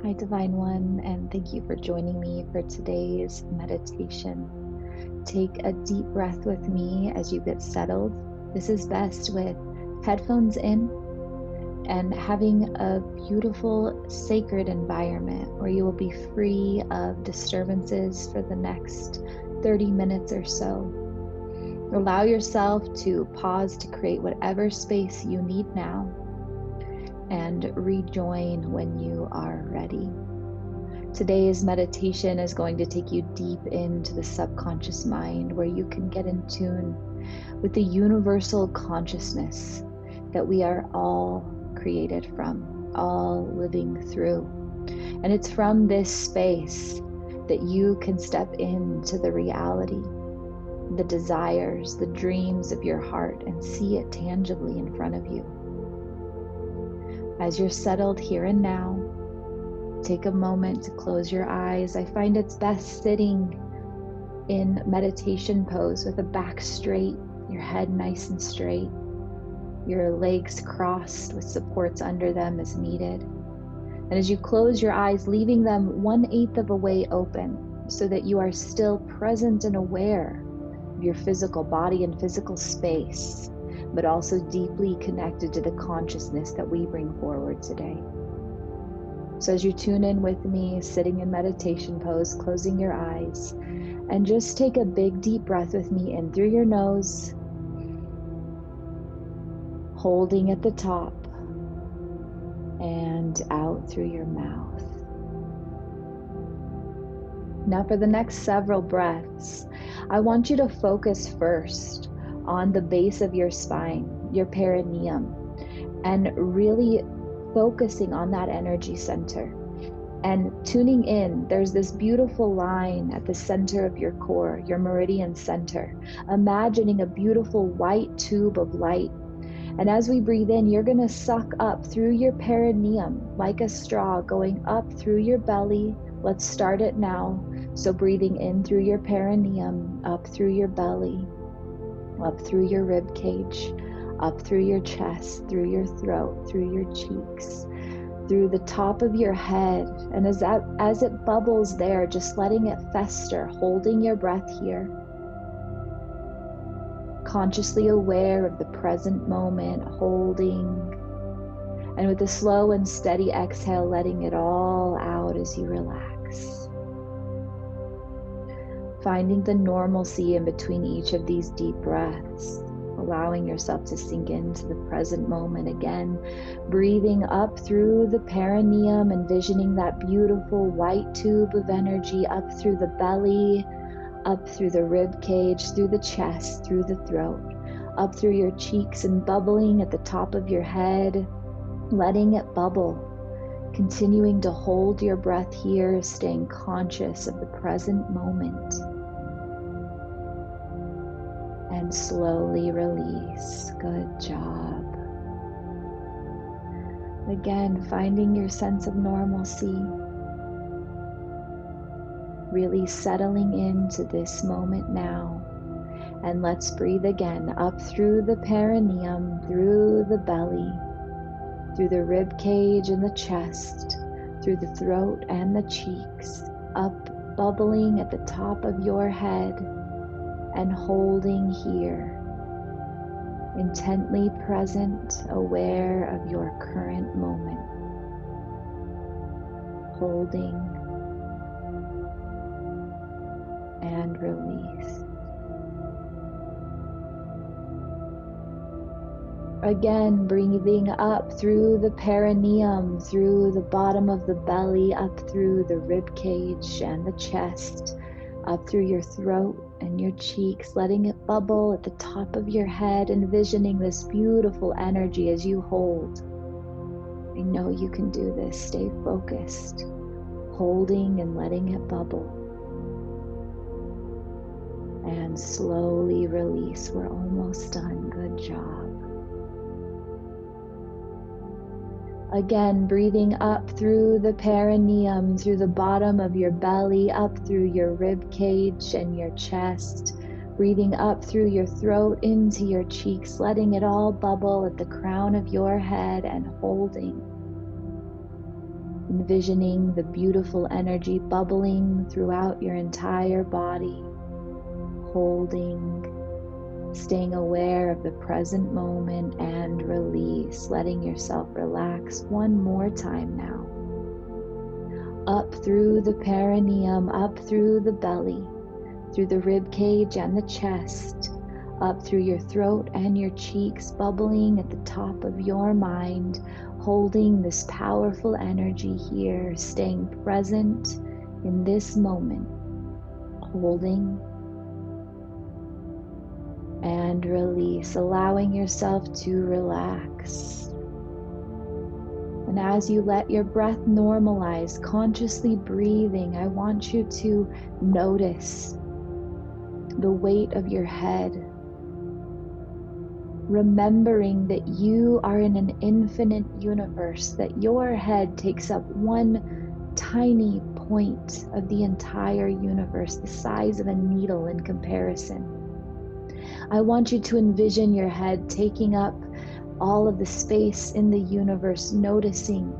Hi, Divine One, and thank you for joining me for today's meditation. Take a deep breath with me as you get settled. This is best with headphones in and having a beautiful, sacred environment where you will be free of disturbances for the next 30 minutes or so. Allow yourself to pause to create whatever space you need now and rejoin when you are ready. Today's meditation is going to take you deep into the subconscious mind where you can get in tune with the universal consciousness that we are all created from, all living through. And it's from this space that you can step into the reality, the desires, the dreams of your heart, and see it tangibly in front of you. As you're settled here and now, take a moment to close your eyes. I find it's best sitting in meditation pose with a back straight, your head nice and straight, your legs crossed with supports under them as needed. And as you close your eyes, leaving them 1/8 of a way open so that you are still present and aware of your physical body and physical space, but also deeply connected to the consciousness that we bring forward today. So as you tune in with me, sitting in meditation pose, closing your eyes, and just take a big deep breath with me in through your nose, holding at the top, and out through your mouth. Now for the next several breaths, I want you to focus first on the base of your spine, your perineum, and really focusing on that energy center. And tuning in, there's this beautiful line at the center of your core, your meridian center, imagining a beautiful white tube of light. And as we breathe in, you're going to suck up through your perineum like a straw, going up through your belly. Let's start it now. So breathing in through your perineum, up through your belly, up through your rib cage, up through your chest, through your throat, through your cheeks, through the top of your head. And as it bubbles there, just letting it fester, holding your breath here, consciously aware of the present moment, holding, and with a slow and steady exhale, letting it all out as you relax. Finding the normalcy in between each of these deep breaths, allowing yourself to sink into the present moment again, breathing up through the perineum, envisioning that beautiful white tube of energy up through the belly, up through the rib cage, through the chest, through the throat, up through your cheeks and bubbling at the top of your head, letting it bubble, continuing to hold your breath here, staying conscious of the present moment. And slowly release. Good job. Again, finding your sense of normalcy. Really settling into this moment now. And let's breathe again up through the perineum, through the belly, through the rib cage and the chest, through the throat and the cheeks, up, bubbling at the top of your head, and holding here, intently present, aware of your current moment. Holding and release. Again, breathing up through the perineum, through the bottom of the belly, up through the rib cage and the chest, up through your throat and your cheeks, letting it bubble at the top of your head, envisioning this beautiful energy as you hold. I know you can do this. Stay focused, holding and letting it bubble. And slowly release. We're almost done. Good job. Again, breathing up through the perineum, through the bottom of your belly, up through your rib cage and your chest, breathing up through your throat into your cheeks, letting it all bubble at the crown of your head and holding. envisioning the beautiful energy bubbling throughout your entire body, holding, staying aware of the present moment and release, letting yourself relax one more time now. Up through the perineum, up through the belly, through the rib cage and the chest, up through your throat and your cheeks, bubbling at the top of your mind, holding this powerful energy here, staying present in this moment, holding and release, allowing yourself to relax. And as you let your breath normalize, consciously breathing, I want you to notice the weight of your head, remembering that you are in an infinite universe, that your head takes up one tiny point of the entire universe, the size of a needle in comparison. I want you to envision your head taking up all of the space in the universe, noticing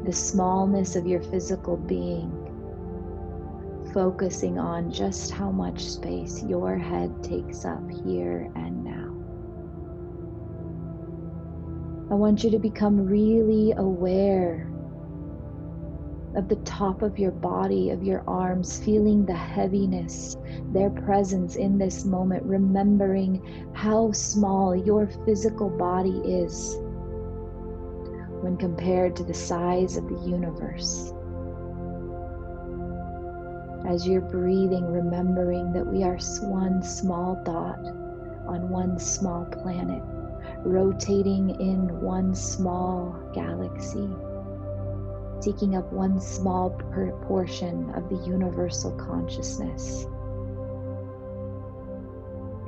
the smallness of your physical being, focusing on just how much space your head takes up here and now. I want you to become really aware of the top of your body, of your arms, feeling the heaviness, their presence in this moment, remembering how small your physical body is when compared to the size of the universe. As you're breathing, remembering that we are one small dot on one small planet, rotating in one small galaxy, taking up one small portion of the universal consciousness.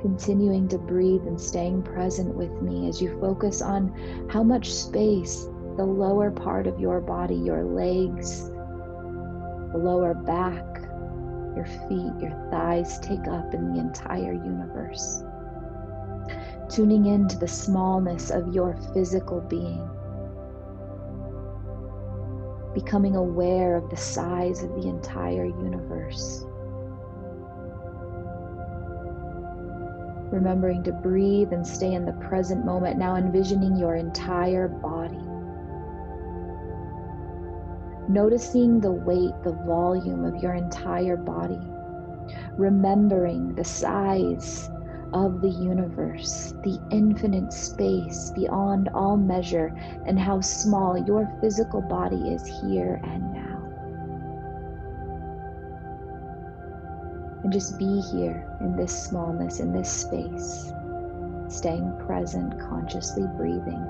Continuing to breathe and staying present with me as you focus on how much space the lower part of your body, your legs, the lower back, your feet, your thighs take up in the entire universe. Tuning into the smallness of your physical being. Becoming aware of the size of the entire universe. Remembering to breathe and stay in the present moment, now envisioning your entire body. Noticing the weight, the volume of your entire body. Remembering the size of the universe, the infinite space beyond all measure, and how small your physical body is here and now. And just be here in this smallness, in this space, staying present, consciously breathing.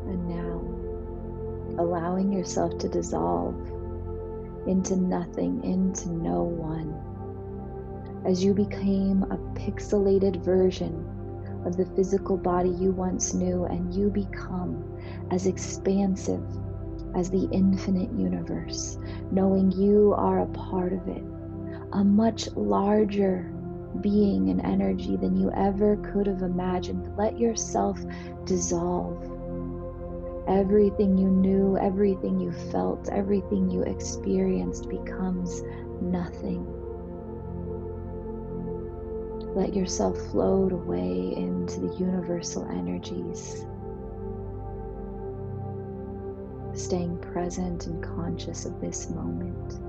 And now, allowing yourself to dissolve into nothing, into no one, as you became a pixelated version of the physical body you once knew, and you become as expansive as the infinite universe, knowing you are a part of it, a much larger being and energy than you ever could have imagined. Let yourself dissolve. Everything you knew, everything you felt, everything you experienced becomes nothing. Let yourself float away into the universal energies, staying present and conscious of this moment.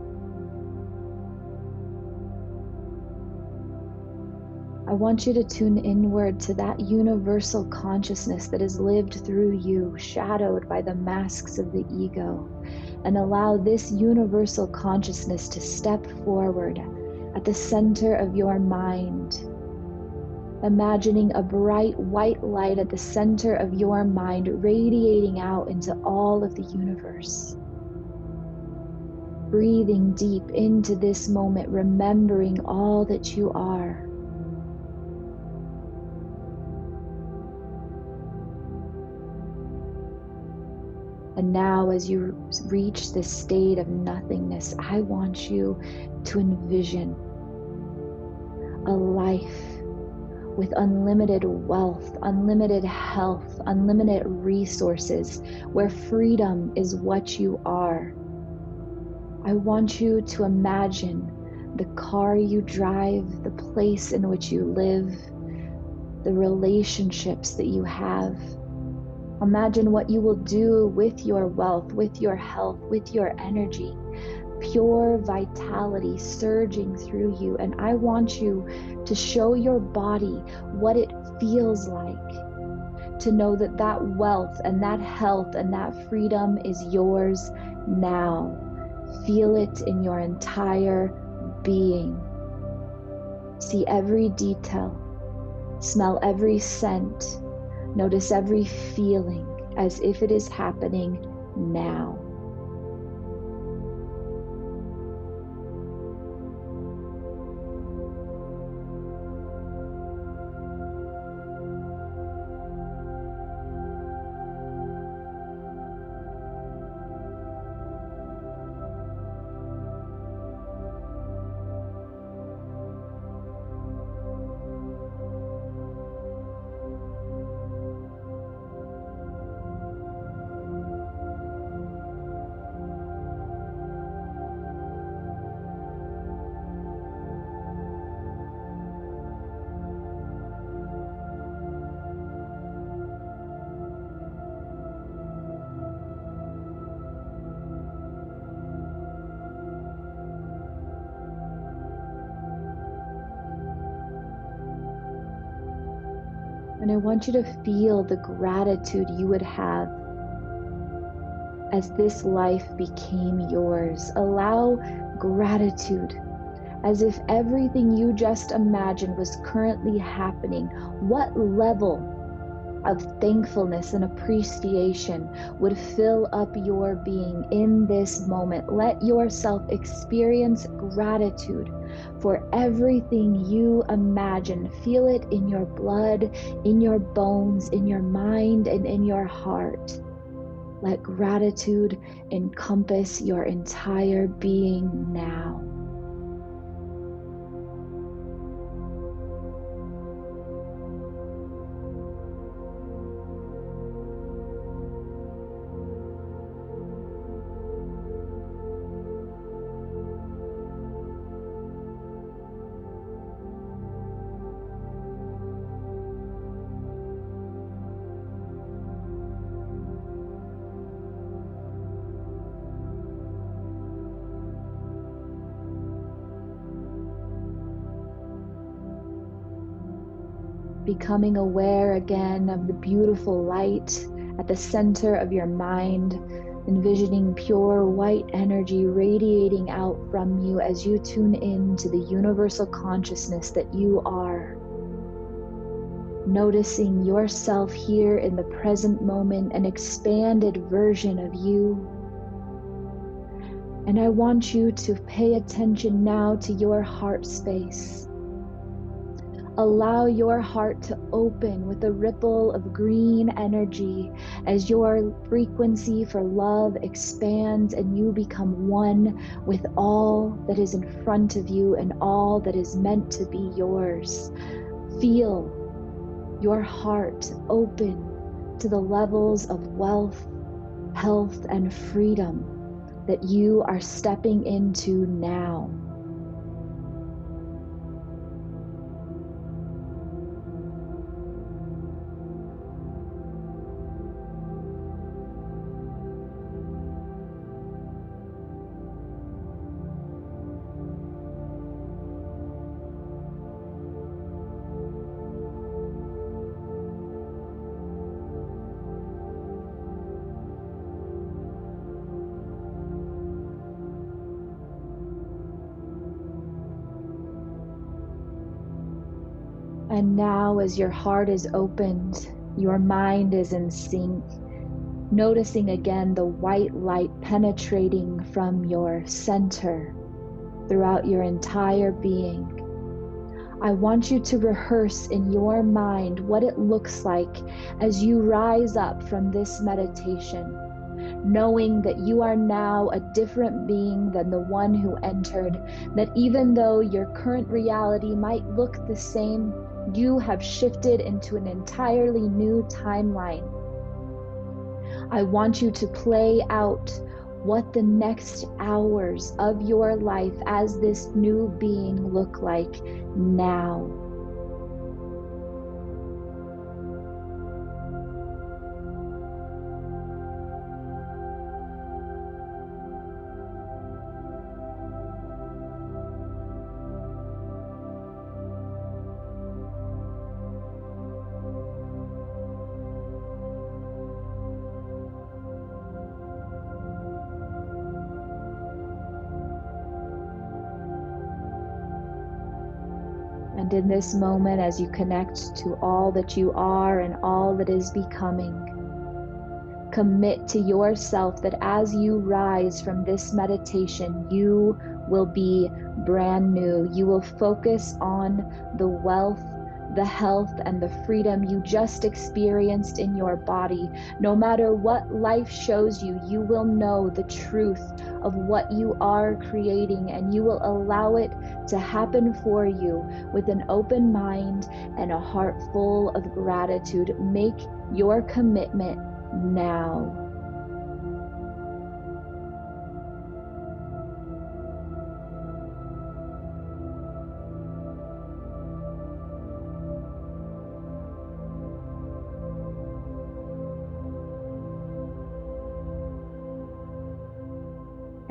I want you to tune inward to that universal consciousness that is lived through you, shadowed by the masks of the ego, and allow this universal consciousness to step forward at the center of your mind, imagining a bright white light at the center of your mind, radiating out into all of the universe. Breathing deep into this moment, remembering all that you are. And now, as you reach this state of nothingness, I want you to envision a life with unlimited wealth, unlimited health, unlimited resources, where freedom is what you are. I want you to imagine the car you drive, the place in which you live, the relationships that you have. Imagine what you will do with your wealth, with your health, with your energy. Pure vitality surging through you. And I want you to show your body what it feels like to know that that wealth and that health and that freedom is yours now. Feel it in your entire being. See every detail, smell every scent, notice every feeling as if it is happening now. And I want you to feel the gratitude you would have as this life became yours. Allow gratitude as if everything you just imagined was currently happening. What level of thankfulness and appreciation would fill up your being in this moment? Let yourself experience gratitude for everything you imagine. Feel it in your blood, in your bones, in your mind, and in your heart. Let gratitude encompass your entire being now. Becoming aware again of the beautiful light at the center of your mind, envisioning pure white energy radiating out from you as you tune in to the universal consciousness that you are. Noticing yourself here in the present moment, an expanded version of you. And I want you to pay attention now to your heart space. Allow your heart to open with a ripple of green energy as your frequency for love expands and you become one with all that is in front of you and all that is meant to be yours. Feel your heart open to the levels of wealth, health, and freedom that you are stepping into now. And now, as your heart is opened, your mind is in sync, noticing again the white light penetrating from your center throughout your entire being. I want you to rehearse in your mind what it looks like as you rise up from this meditation, knowing that you are now a different being than the one who entered, that even though your current reality might look the same, you have shifted into an entirely new timeline. I want you to play out what the next hours of your life as this new being look like now. And in this moment, as you connect to all that you are and all that is becoming, commit to yourself that as you rise from this meditation, you will be brand new. You will focus on the wealth, the health, and the freedom you just experienced in your body. No matter what life shows you, you will know the truth of what you are creating, and you will allow it to happen for you with an open mind and a heart full of gratitude. Make your commitment now.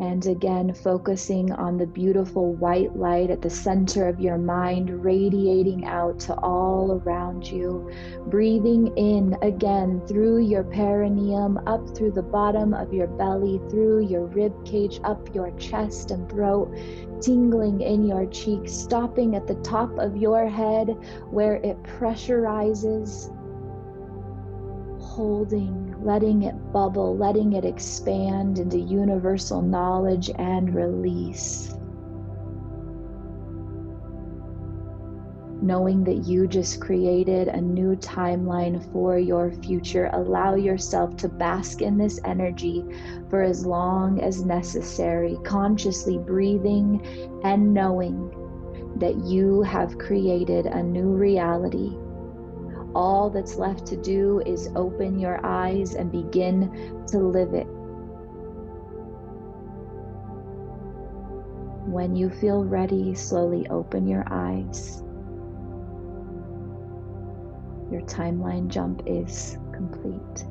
And again, focusing on the beautiful white light at the center of your mind, radiating out to all around you. Breathing in again through your perineum, up through the bottom of your belly, through your rib cage, up your chest and throat, tingling in your cheeks, stopping at the top of your head where it pressurizes, holding, letting it bubble, letting it expand into universal knowledge and release. Knowing that you just created a new timeline for your future. Allow yourself to bask in this energy for as long as necessary, consciously breathing and knowing that you have created a new reality. All that's left to do is open your eyes and begin to live it. When you feel ready, slowly open your eyes. Your timeline jump is complete.